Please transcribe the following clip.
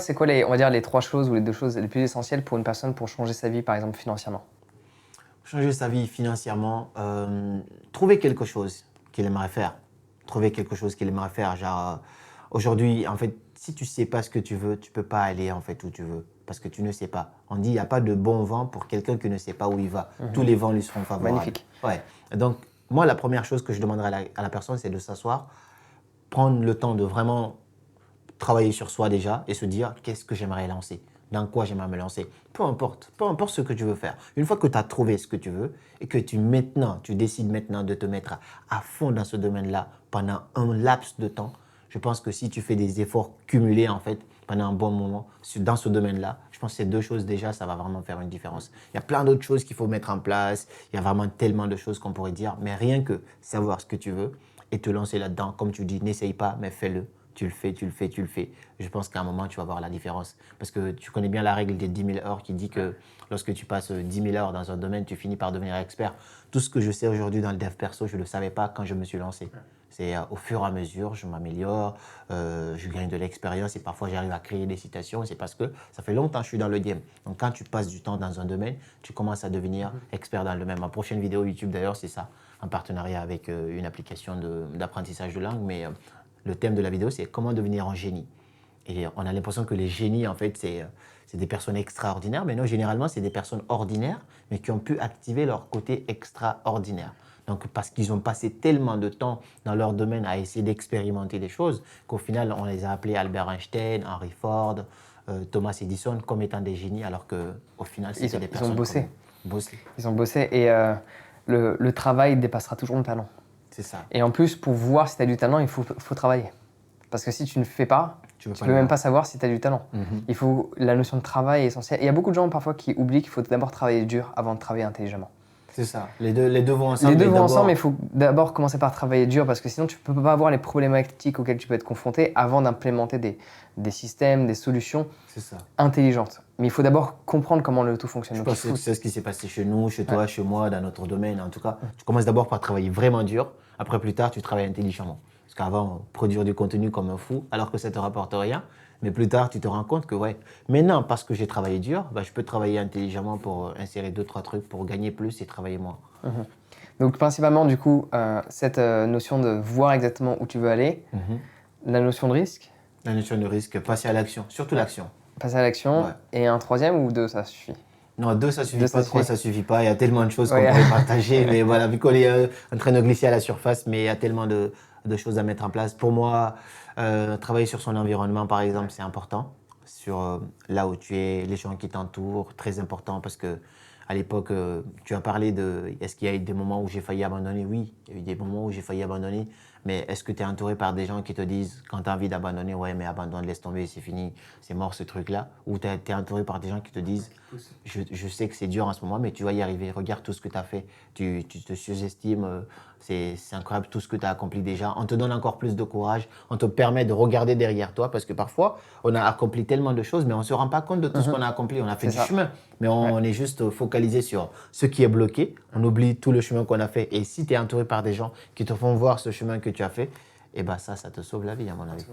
C'est quoi on va dire les 3 choses ou les 2 choses les plus essentielles pour une personne pour changer sa vie, par exemple, financièrement? Changer sa vie financièrement, trouver quelque chose qu'il aimerait faire. Trouver quelque chose qu'il aimerait faire. Genre, aujourd'hui, en fait, si tu ne sais pas ce que tu veux, tu ne peux pas aller en fait où tu veux. Parce que tu ne sais pas. On dit il n'y a pas de bon vent pour quelqu'un qui ne sait pas où il va. Tous les vents lui seront favorables. Magnifique. Ouais. Donc, moi, la première chose que je demanderais à la personne, c'est de s'asseoir, prendre le temps de vraiment travailler sur soi déjà et se dire qu'est-ce que j'aimerais lancer, dans quoi j'aimerais me lancer. Peu importe ce que tu veux faire. Une fois que tu as trouvé ce que tu veux et que tu décides maintenant de te mettre à fond dans ce domaine-là pendant un laps de temps, je pense que si tu fais des efforts cumulés en fait pendant un bon moment dans ce domaine-là, je pense que ces 2 choses déjà, ça va vraiment faire une différence. Il y a plein d'autres choses qu'il faut mettre en place. Il y a vraiment tellement de choses qu'on pourrait dire, mais rien que savoir ce que tu veux et te lancer là-dedans, comme tu dis, n'essaye pas, mais fais-le. Tu le fais, tu le fais, tu le fais. Je pense qu'à un moment, tu vas voir la différence. Parce que tu connais bien la règle des 10 000 heures qui dit que lorsque tu passes 10 000 heures dans un domaine, tu finis par devenir expert. Tout ce que je sais aujourd'hui dans le dev perso, je ne le savais pas quand je me suis lancé. C'est au fur et à mesure, je m'améliore, je gagne de l'expérience et parfois j'arrive à créer des citations. C'est parce que ça fait longtemps que je suis dans le game. Donc quand tu passes du temps dans un domaine, tu commences à devenir expert dans le domaine. Ma prochaine vidéo YouTube d'ailleurs, c'est ça, en partenariat avec une application d'apprentissage de langue. Mais le thème de la vidéo, c'est comment devenir un génie. Et on a l'impression que les génies, en fait, c'est des personnes extraordinaires. Mais non, généralement, c'est des personnes ordinaires, mais qui ont pu activer leur côté extraordinaire. Donc, parce qu'ils ont passé tellement de temps dans leur domaine à essayer d'expérimenter des choses, qu'au final, on les a appelés Albert Einstein, Henry Ford, Thomas Edison, comme étant des génies, alors qu'au final, c'était des personnes Ils ont bossé. bossé. Ils ont bossé et le travail dépassera toujours le talent. C'est ça. Et en plus, pour voir si tu as du talent, il faut travailler. Parce que si tu ne fais pas, tu ne peux même pas savoir si tu as du talent. La notion de travail est essentielle. Il y a beaucoup de gens parfois qui oublient qu'il faut d'abord travailler dur avant de travailler intelligemment. C'est ça. Les deux vont ensemble. Les deux vont ensemble, mais il faut d'abord commencer par travailler dur parce que sinon tu ne peux pas avoir les problématiques auxquelles tu peux être confronté avant d'implémenter des systèmes, des solutions intelligentes. Mais il faut d'abord comprendre comment le tout fonctionne. Je pense que c'est ce qui s'est passé chez nous, chez toi, chez moi, dans notre domaine. En tout cas, tu commences d'abord par travailler vraiment dur. Après, plus tard, tu travailles intelligemment. Parce qu'avant, produire du contenu comme un fou, alors que ça ne te rapporte rien. Mais plus tard, tu te rends compte que, ouais, maintenant, parce que j'ai travaillé dur, bah, je peux travailler intelligemment pour insérer 2-3 trucs pour gagner plus et travailler moins. Donc, principalement, du coup, cette notion de voir exactement où tu veux aller, la notion de risque. La notion de risque, passer à l'action, surtout l'action. Passer à l'action. Ouais. Et un troisième ou 2, ça suffit? Non, 2, ça suffit pas. 3, ça suffit pas. Il y a tellement de choses qu'on pourrait partager. Mais voilà, vu qu'on est en train de glisser à la surface, mais il y a tellement de choses à mettre en place. Pour moi, travailler sur son environnement, par exemple, c'est important. Sur là où tu es, les gens qui t'entourent, très important parce que à l'époque, tu as parlé de est-ce qu'il y a eu des moments où j'ai failli abandonner? Oui, il y a eu des moments où j'ai failli abandonner. Mais est-ce que tu es entouré par des gens qui te disent quand tu as envie d'abandonner, ouais, mais abandonne, laisse tomber, c'est fini, c'est mort ce truc-là? Ou tu es entouré par des gens qui te disent je sais que c'est dur en ce moment, mais tu vas y arriver, regarde tout ce que tu as fait, tu te sous-estimes, c'est incroyable tout ce que tu as accompli déjà. On te donne encore plus de courage, on te permet de regarder derrière toi parce que parfois, on a accompli tellement de choses, mais on ne se rend pas compte de tout ce qu'on a accompli. On a fait du chemin, mais on est juste focalisé sur ce qui est bloqué. On oublie tout le chemin qu'on a fait. Et si tu es entouré par des gens qui te font voir ce chemin que tu as fait, et ben ça te sauve la vie à mon avis.